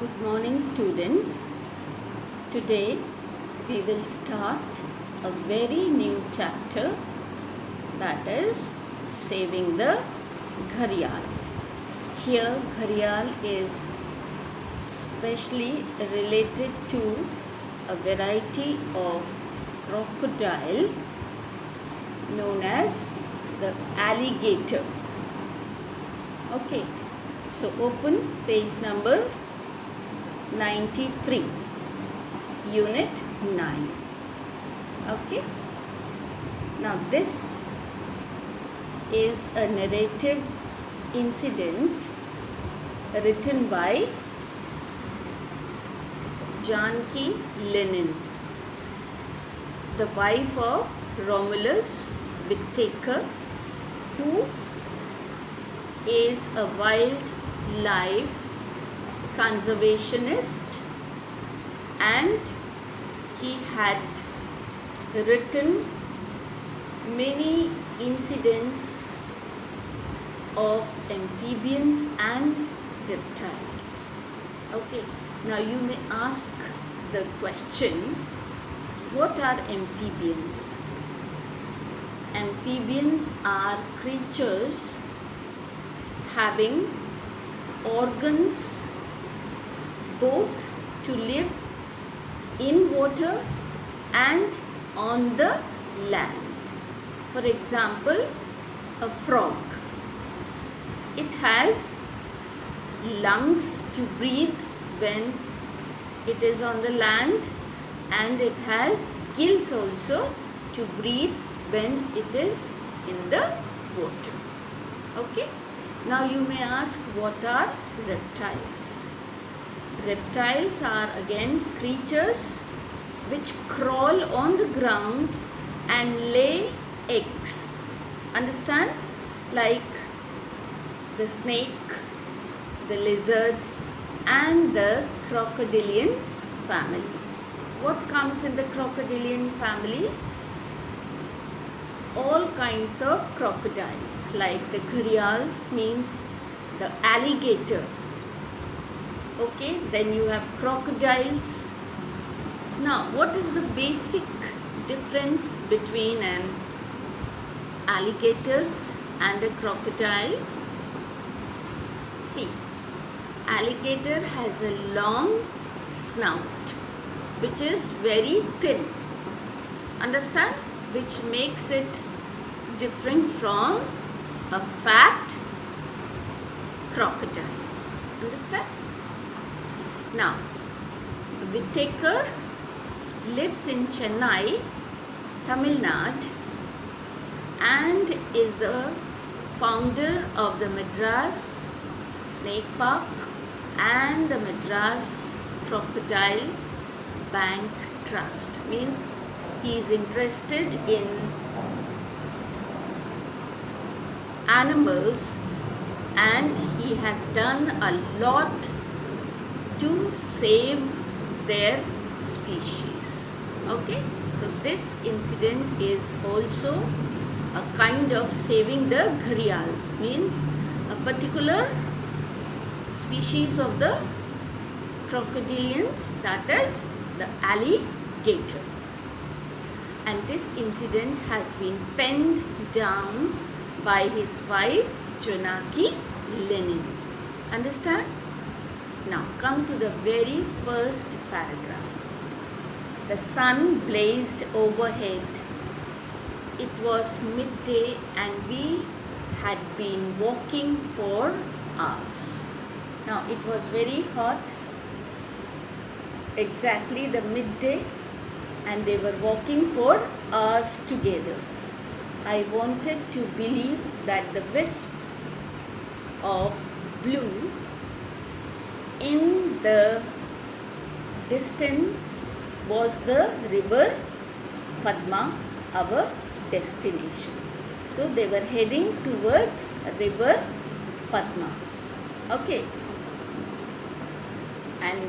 Good morning, students. Today we will start a very new chapter, that is saving the Gharial. Here Gharial is specially related to a variety of crocodile known as the alligator. Okay, so open page number 93, unit 9. Okay, now this is a narrative incident written by Janki Lennon, the wife of Romulus Whittaker, who is a wildlife conservationist, and he had written many incidents of amphibians and reptiles. Okay, now you may ask the question, what are amphibians? Amphibians are creatures having organs both to live in water and on the land. For example, a frog. It has lungs to breathe when it is on the land, and it has gills also to breathe when it is in the water. Okay. Now you may ask, what are reptiles? Reptiles are again creatures which crawl on the ground and lay eggs. Understand? Like the snake, the lizard, and the crocodilian family. What comes in the crocodilian families? All kinds of crocodiles, like the gharials means the alligator. Okay, then you have crocodiles. Now, what is the basic difference between an alligator and a crocodile? See, alligator has a long snout which is very thin. Understand? Which makes it different from a fat crocodile. Understand? Now, Whittaker lives in Chennai, Tamil Nadu, and is the founder of the Madras Snake Park and the Madras Crocodile Bank Trust. Means he is interested in animals, and he has done a lot to save their species. Okay, so this incident is also a kind of saving the gharials, means a particular species of the crocodilians, that is the alligator. And this incident has been penned down by his wife Janki Lennon. Understand? Now come to the very first paragraph. The sun blazed overhead. It was midday and we had been walking for hours. Now it was very hot, exactly the midday, and they were walking for hours together. I wanted to believe that the wisp of blue in the distance was the river Padma, our destination. So they were heading towards river Padma. Okay. And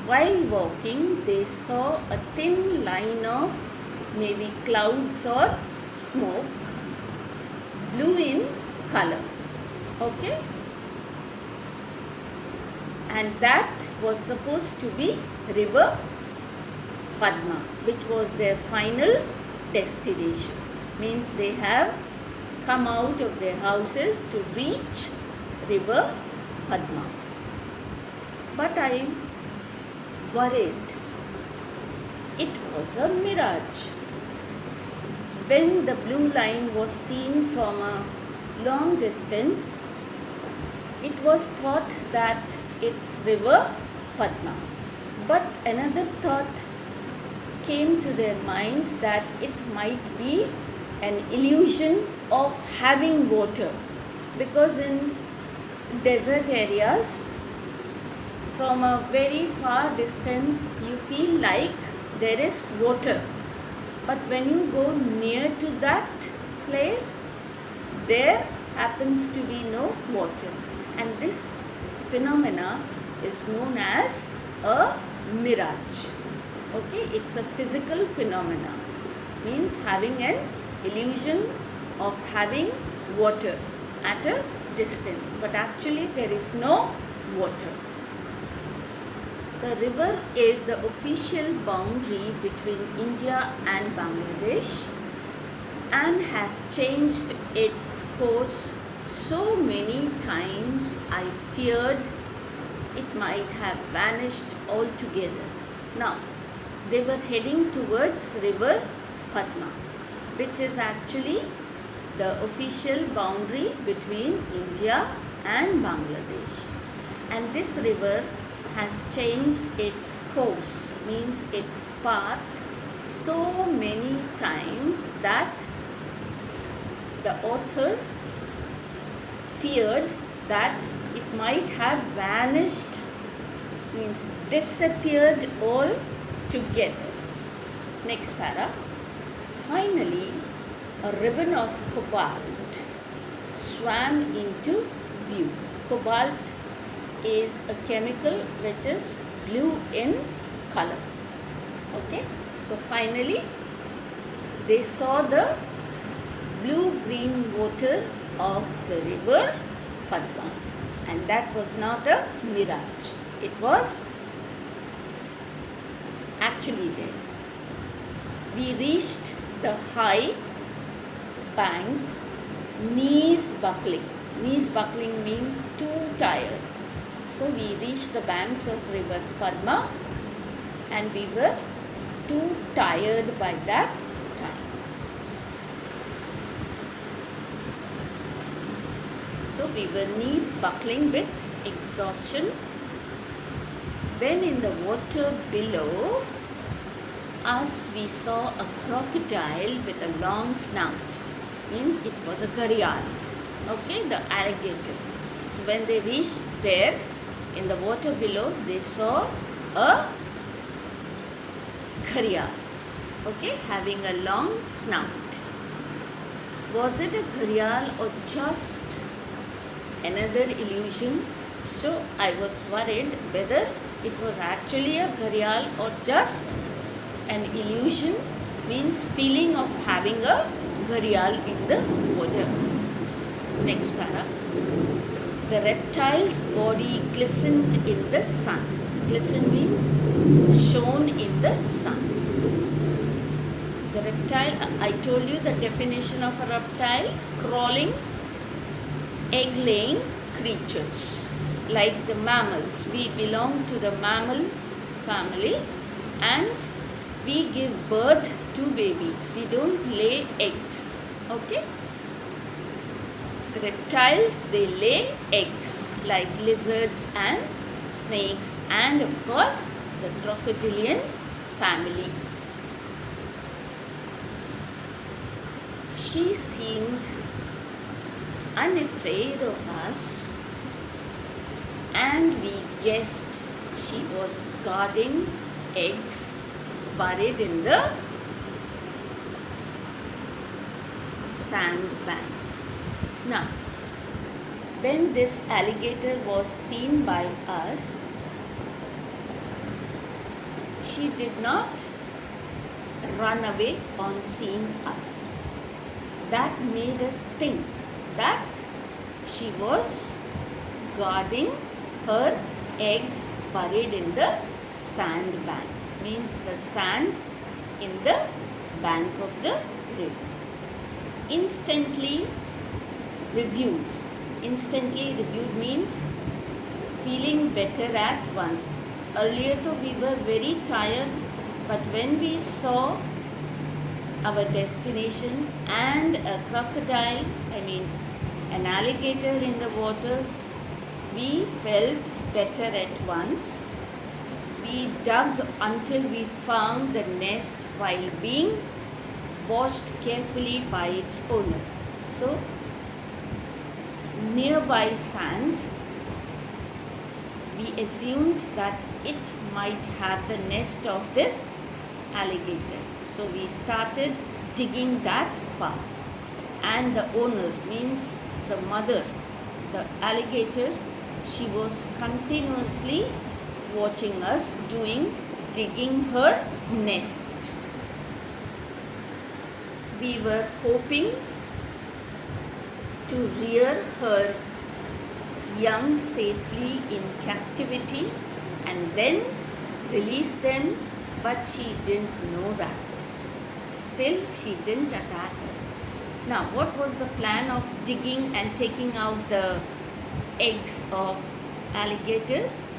while walking, they saw a thin line of maybe clouds or smoke, blue in color. Okay. and that was supposed to be river Padma, which was their final destination. Means they have come out of their houses to reach river Padma. But I worried. It was a mirage. When the blue line was seen from a long distance, it was thought that it's river Padma. But another thought came to their mind that it might be an illusion of having water, because in desert areas, from a very far distance, you feel like there is water. But when you go near to that place, there happens to be no water. And this phenomena is known as a mirage. Okay, it's a physical phenomena. Means having an illusion of having water at a distance. But actually there is no water. The river is the official boundary between India and Bangladesh and has changed its course so many times I feared it might have vanished altogether. Now, they were heading towards river Padma, which is actually the official boundary between India and Bangladesh. And this river has changed its course, means its path, so many times that the author feared that it might have vanished, means disappeared all together. Next para. Finally, a ribbon of cobalt swam into view. Cobalt is a chemical which is blue in color. Okay, so finally they saw the blue-green water of the river Padma, and that was not a mirage. It was actually there. We reached the high bank, knees buckling. Knees buckling means too tired. So we reached the banks of river Padma and we were too tired by that time. So we were knee buckling with exhaustion when in the water below us we saw a crocodile with a long snout. Means it was a gharial. Okay, the alligator. So when they reached there, in the water below, they saw a gharial, okay, having a long snout. Was it a gharial or just another illusion? So I was worried whether it was actually a gharial or just an illusion, means feeling of having a gharial in the water. Next para. The reptile's body glistened in the sun. Glisten means shone in the sun. The reptile, I told you the definition of a reptile: crawling, egg-laying creatures. Like the mammals, we belong to the mammal family and we give birth to babies. We don't lay eggs. Okay? Reptiles, they lay eggs like lizards and snakes and of course the crocodilian family. She seemed unafraid of us and we guessed she was guarding eggs buried in the sandbank. Now, when this alligator was seen by us, she did not run away on seeing us. That made us think that she was guarding her eggs buried in the sand bank, means the sand in the bank of the river. Instantly reviewed. Instantly reviewed means feeling better at once. Earlier though we were very tired, but when we saw our destination and a crocodile, an alligator in the waters, we felt better at once. We dug until we found the nest while being washed carefully by its owner. So, nearby sand, we assumed that it might have the nest of this alligator. So we started digging that part, and the owner, means the mother, the alligator, she was continuously watching us digging her nest. We were hoping to rear her young safely in captivity and then release them, but she didn't know that. Still, she didn't attack us. Now, what was the plan of digging and taking out the eggs of alligators?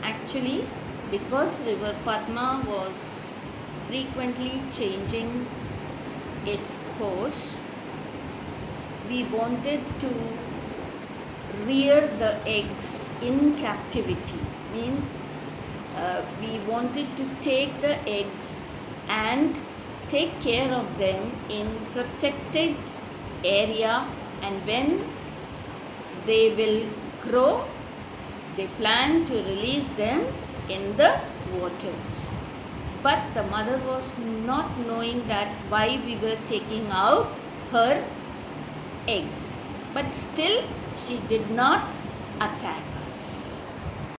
Actually, because River Padma was frequently changing its course, we wanted to rear the eggs in captivity, means we wanted to take the eggs and take care of them in protected area, and when they will grow, they plan to release them in the waters. But the mother was not knowing that why we were taking out her eggs, but still she did not attack